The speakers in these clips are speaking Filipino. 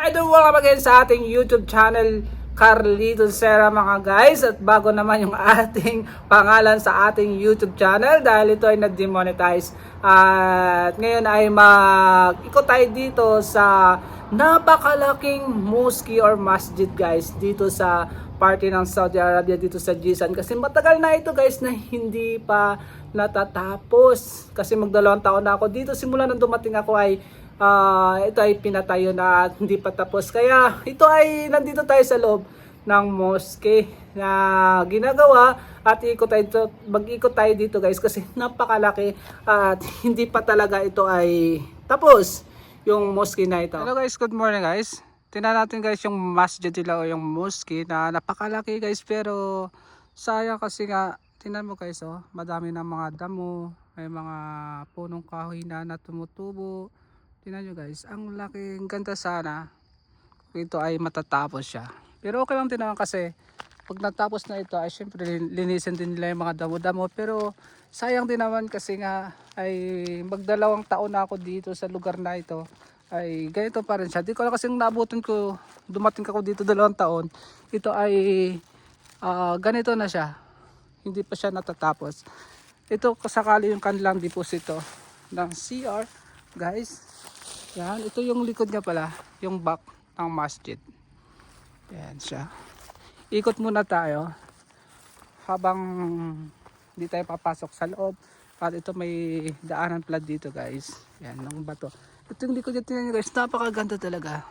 idol, welcome again sa ating YouTube channel, Carlito Serra mga guys. At bago naman yung ating pangalan sa ating YouTube channel dahil ito ay nag-demonetize. At ngayon ay mag-ikot tayo dito sa napakalaking mosque or masjid guys, dito sa party ng Saudi Arabia, dito sa Jisan. Kasi matagal na ito guys na hindi pa natatapos. Kasi magdalawang taon na ako dito. Simula nang dumating ako ay ito ay pinatayo na at hindi pa tapos. Kaya ito ay nandito tayo sa loob ng mosque na ginagawa at mag-ikot tayo dito guys kasi napakalaki at hindi pa talaga ito ay tapos yung mosque na ito. Hello guys, good morning guys. Tingnan natin guys yung masjid nila o yung mosque na napakalaki guys, pero sayang kasi nga tingnan mo guys, oh, madami ng mga damo, may mga punong kahoy na tumutubo. Tingnan nyo guys, ang laking ganda sana kung ito ay matatapos siya. Pero okay lang din naman kasi pag natapos na ito ay syempre linisin din nila yung mga damo-damo. Pero sayang din naman kasi nga ay magdalawang taon na ako dito sa lugar na ito. Ay ganito pa rin siya. Di ko lang kasi naabutin ko, dumating ako dito 2 taon. Ito ay ganito na siya. Hindi pa siya natatapos. Ito kasakali yung kanilang deposito ng CR guys. Yan, ito yung likod niya pala, yung back ng masjid. Yan siya. Ikot muna tayo habang hindi tayo papasok sa loob. At ito may daanan pala dito guys. Yan, ng bato. Ito yung likod niya, tingnan nyo guys, napakaganda talaga.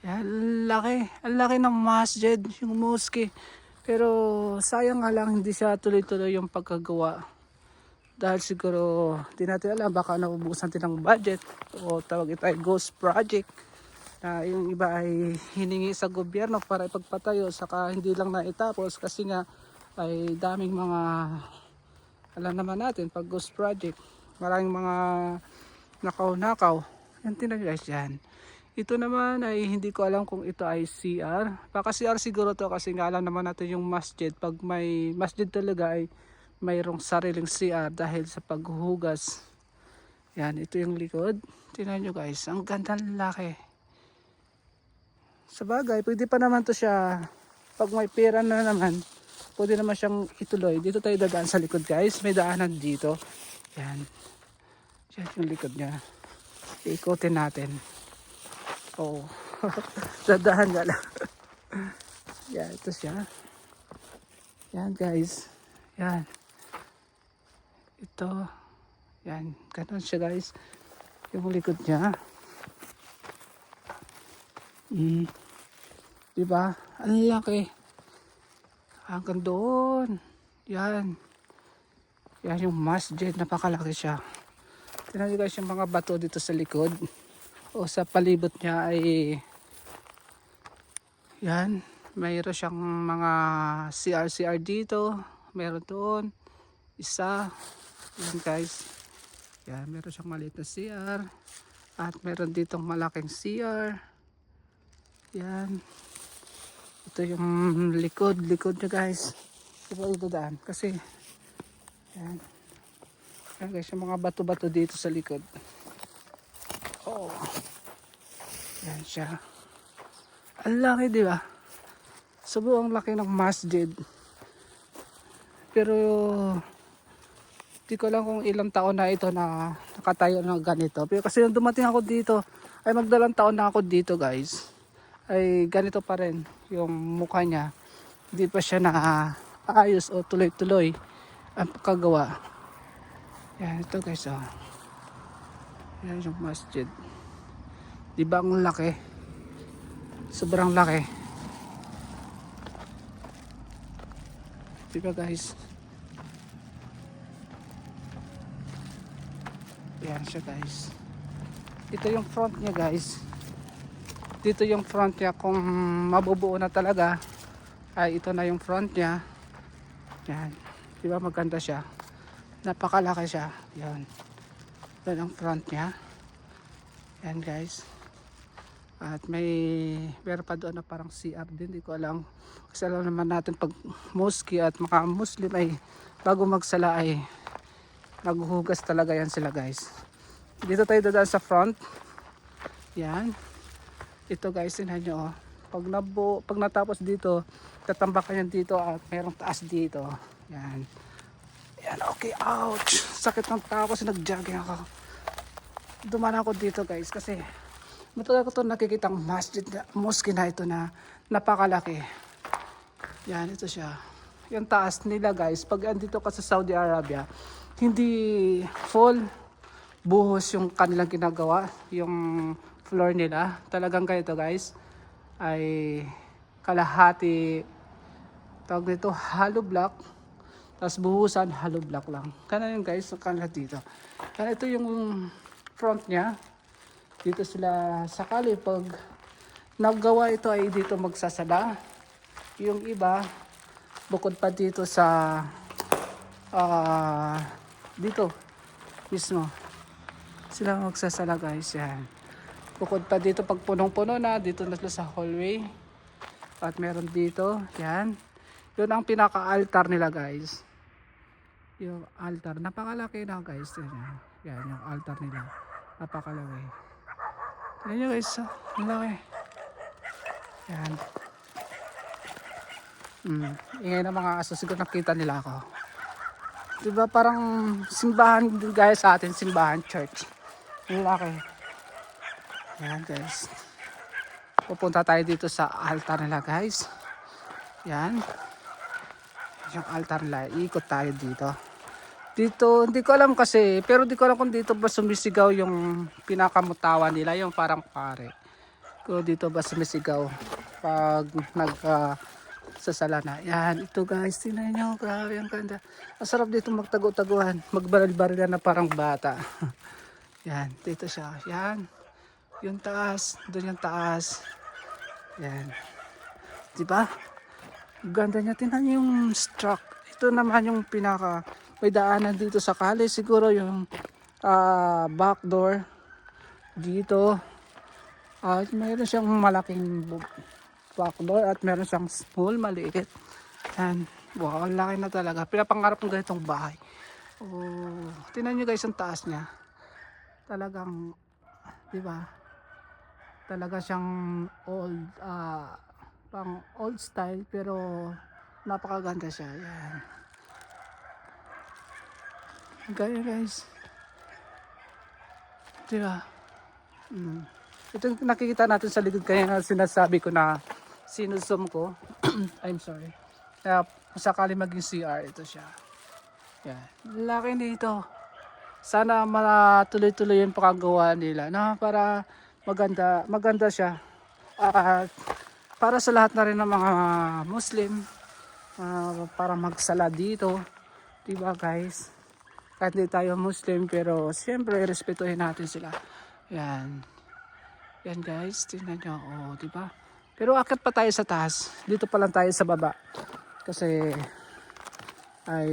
Yan, ang laki ng masjid, yung mosque. Pero sayang nga lang hindi siya tuloy-tuloy yung pagkagawa. Dahil siguro di natin alam, baka naubusan din ng budget o tawag ito ay ghost project na yung iba ay hiningi sa gobyerno para ipagpatayo saka hindi lang naitapos kasi nga ay daming mga, alam naman natin pag ghost project maraming mga nakaw-nakaw. Yan, tinan guys yan. Ito naman ay hindi ko alam kung ito ay CR. Baka CR siguro to kasi nga alam naman natin yung masjid. Pag may masjid talaga ay mayroong sariling CR dahil sa paghuhugas. Yan, ito yung likod. Tingnan nyo guys, ang ganda ng laki. Sa bagay, pwede pa naman to siya. Pag may pera na naman, pwede naman siyang ituloy. Dito tayo dadaan sa likod guys. May daanan dito. Yan. Yan yung likod niya. Ikotin natin. Oh. Dadaan nga lang. Yan, ito siya. Yan guys. Yan. Ito, yan, ganun siya guys, yung likod niya. Diba? Ang laki. Hanggang doon. Yan. Yan yung masjid, napakalaki siya. Tingnan nyo guys yung mga bato dito sa likod. O sa palibot niya ay, yan, mayroon siyang mga CR dito. Mayroon doon. Isa. Yan guys. Yan, meron siyang maliit na CR. At meron ditong malaking CR. Yan. Ito yung likod niya guys. Ito ito daan. Kasi, yan. Yan guys, yung mga bato-bato dito sa likod. Oh. Yan siya. Ang laki, di ba? Sobrang laki ng masjid. Pero di ko lang kung ilang taon na ito na nakatayo na ganito. Pero kasi nung dumating ako dito, ay magdalang taon na ako dito guys. Ay ganito pa rin yung mukha niya. Hindi pa siya naayos o tuloy-tuloy ang pagkagawa. Yan ito guys, oh. Yan yung masjid. Di ba ang laki? Sobrang laki. Di ba guys? Yan siya guys. Ito yung front niya guys. Dito yung front niya. Kung mabubuo na talaga ay ito na yung front niya. Yan. Diba maganda siya. Napakalaki siya. Yan. Yan ang front niya. Yan guys. At meron pa doon na parang CR din. Hindi ko alam. Kasi alam naman natin pag mosque at mga Muslim ay bago magsala ay naghuhugas talaga yan sila guys. Dito tayo dadaan sa front. Yan. Ito guys, tingnan nyo. Oh. Pag natapos dito, tatambakan yan dito at merong taas dito. Yan. Yan, okay, ouch. Sakit ng tapos nag-jogging ako. Dumaan ako dito guys kasi matagal ko ito nakikitang mosque na ito na napakalaki. Yan, ito siya. Yung taas nila guys, pag andito ka sa Saudi Arabia, hindi full buhos yung kanilang ginagawa, yung floor nila. Talagang ganito guys, ay kalahati, tawag nito hollow block, tapos buhusan hollow block lang. Kaya yun guys, ang kanila dito. Kaya ito yung front niya. Dito sila sakali pag naggawa ito ay dito magsasala. Yung iba, bukod pa dito sa dito mismo sila magsasala guys. Yan, bukod pa dito pag punong-puno na dito na sila sa hallway. At meron dito, yan, yun ang pinaka-altar nila guys. Yung altar, napakalaki na guys. Yan yung altar nila, napakalaki. Yan nyo guys, malaki. Yan. Ingay ng mga aso, siguro nakita nila ako. Diba parang simbahan din gaya sa atin, simbahan church. Malaki. Yan guys. Pupunta tayo dito sa altar nila guys. Yan. Yung altar nila, ikot tayo dito. Dito, hindi ko alam kasi, pero di ko alam kung dito ba sumisigaw yung pinakamutawa nila, yung parang pare. Kung dito ba sumisigaw pag sasala na. Yan, ito guys, tingnan nyo, grabe ang ganda. Ang sarap dito magtago-taguhan, magbaril-barilan na parang bata. Yan, dito siya. Yan, yung taas, doon yung taas. Yan, diba? Ganda niya, tingnan nyo yung struck. Ito naman yung pinaka, may daanan dito sa kali, siguro yung back door dito. Mayroon siyang malaking back door at meron siyang small, maliit. And wow, ang laki na talaga. Pinapangarap ng ganitong bahay. Oh, tingnan nyo guys ang taas niya. Talagang, di ba? Talaga siyang old, pang old style pero napakaganda siya. Yan. Ganyan guys. Di ba? Ito yung nakikita natin sa likod kaya na sinasabi ko na sinusum ko. I'm sorry. Kaya sakali maging CR, ito siya. Yan. Laki nito. Sana matuloy-tuloy yung pakagawa nila. No? Para maganda siya. Para sa lahat na rin ng mga Muslim. Para magsala dito. Diba guys? Kahit hindi tayo Muslim pero siyempre respetuhin natin sila. Yan. Yan guys, tingnan nyo. Oh, diba? Pero akit pa tayo sa taas. Dito pa lang tayo sa baba. Kasi ay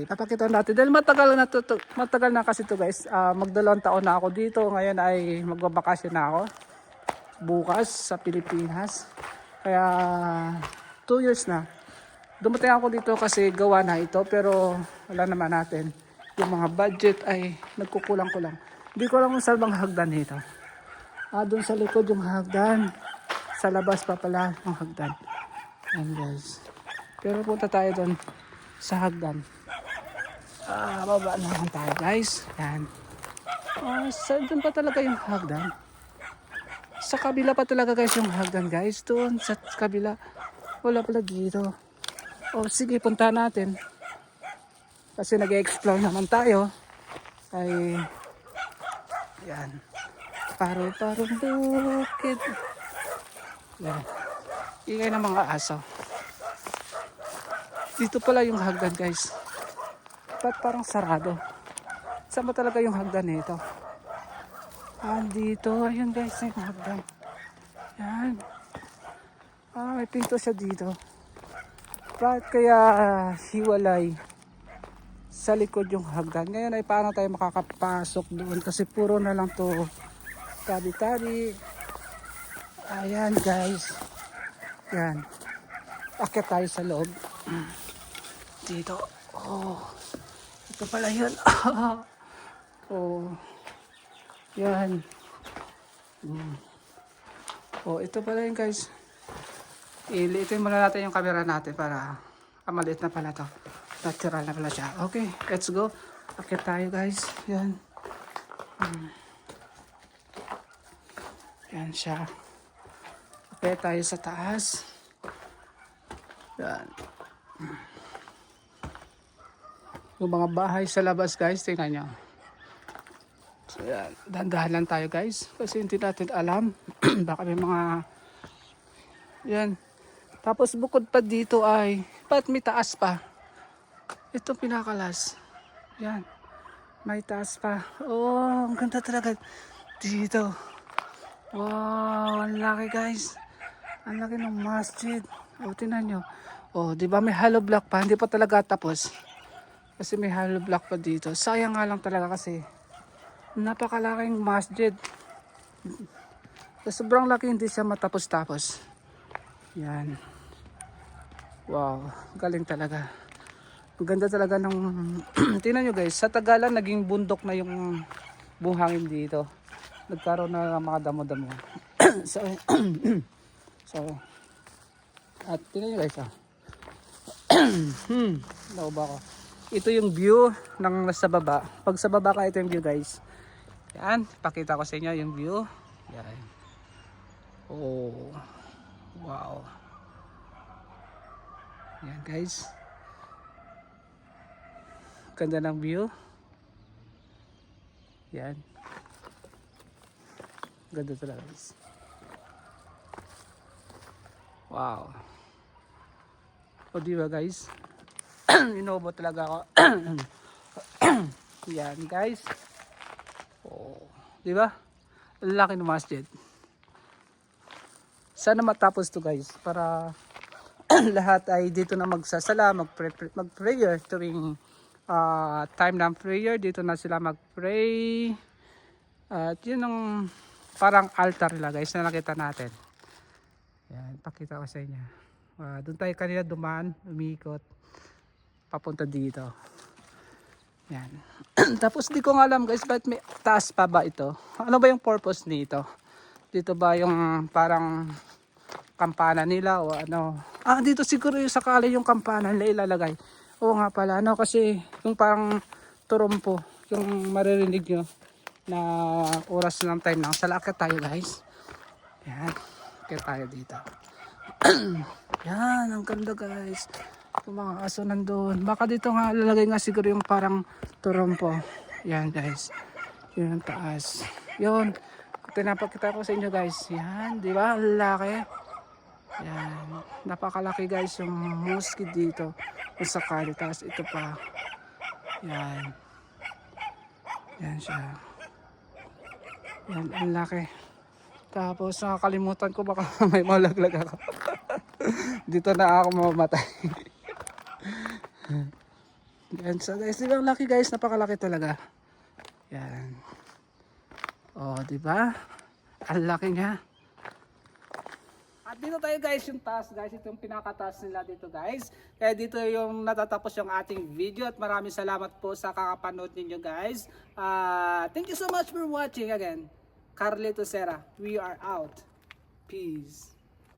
papakita natin. Dahil matagal na kasi to guys. Magdalawang taon na ako dito. Ngayon ay magbabakasyon na ako. Bukas sa Pilipinas. Kaya 2 years na. Dumating ako dito kasi gawa na ito. Pero wala naman natin. Yung mga budget ay nagkukulang-kulang. Hindi ko alam kung saan bang hagdan nito. Doon sa likod yung hagdan. Sa labas pa pala yung hagdan. Yan guys. Pero punta tayo doon sa hagdan. Baba naman tayo guys. Yan. Doon pa talaga yung hagdan. Sa kabila pa talaga guys yung hagdan guys. Doon sa kabila. Wala pala dito. Sige, punta natin. Kasi nag-explore naman tayo. Ay yan. Paro-parong bukid. Yan. Ingay ng mga aso. Dito pala yung hagdan guys. Ba't parang sarado? Saan ba talaga yung hagdan nito? Dito. Ayun guys, yung hagdan. Yan. May pinto siya dito. Bakit kaya hiwalay sa likod yung hagdan? Ngayon ay paano tayo makakapasok doon? Kasi puro na lang to tabi-tabi. Ayan guys. Yan. Akyat tayo sa loob. Dito. Ito pala yun. Yan. Oh, ito pala yun guys. Iliitin muna natin yung camera natin para maliit na pala to. Natural na pala siya. Okay, let's go. Akit tayo guys. Yan. Yan siya. Akit tayo sa taas. Yan. Yung mga bahay sa labas guys, tingnan nyo. So yan, dahan-dahan lang tayo guys. Kasi hindi natin alam. Baka may mga... Yan. Tapos bukod pa dito ay, ba't may taas pa? Ito pinakalas. Yan. May taas pa. Oh, ang ganda talaga dito. Wow, ang laki guys. Ang laki ng masjid. O, tingnan nyo. O, di ba may hollow block pa? Hindi pa talaga tapos. Kasi may hollow block pa dito. Sayang nga lang talaga kasi napakalaking masjid. Sobrang laki, hindi siya matapos-tapos. Yan. Wow, galing talaga. Ang ganda talaga ng... Tingnan nyo guys, sa Tagalan naging bundok na yung buhangin dito. Nagkaroon na ng mga damo-damo. So, at tingnan nyo guys nauba ko. Ito yung view ng nasa baba. Pag sa baba ka, ito yung view guys. Yan, pakita ko sa inyo yung view. Yan. Oh. Wow. Yan guys. Ganda ng view. Yan. Ganda talaga guys. Wow. O diba guys? Inobo talaga ako. Yan guys. Oh, diba? Ang laki ng masjid. Sana matapos to guys para lahat ay dito na magsasala, mag-prayer tuwing time ng prayer. Dito na sila mag-pray. At yun ang parang altar nila guys na nakita natin. Yan, pakita ko sa inyo. Doon tayo kanina dumaan, umiikot papunta dito. Yan. Tapos di ko nga alam guys, bakit may taas pa ba ito? Ano ba yung purpose nito? Dito ba yung parang kampana nila o ano? Dito siguro yung sakali yung kampana nila ilalagay. Oo nga pala, ano kasi yung parang turumpo, yung maririnig nyo na oras ng time lang. Salakit tayo guys. Yan. Kaya tayo dito. Yan, ang ganda guys. Yung mga aso nandun. Baka dito nga lalagay nga siguro yung parang turumpo. Yan guys. Yun ang taas. Yun. Pinapakita ko sa inyo guys. Yan, di ba? Laki. Yan. Napakalaki guys yung mosque dito. Kung sakali. Tapos ito pa. Yan. Yan siya. Yan, ang laki. Tapos nakakalimutan ko baka may malaglag ako. Dito na ako mamamatay. Yan, so guys, di ba ang laki guys, napakalaki talaga. Yan. Oh, di ba? Ang laki niya. At dito tayo guys, yung taas guys, ito yung pinakataas nila dito guys. Kaya dito yung natatapos yung ating video at maraming salamat po sa kakapanood ninyo guys. Thank you so much for watching again. Carlito Serra, we are out. Peace.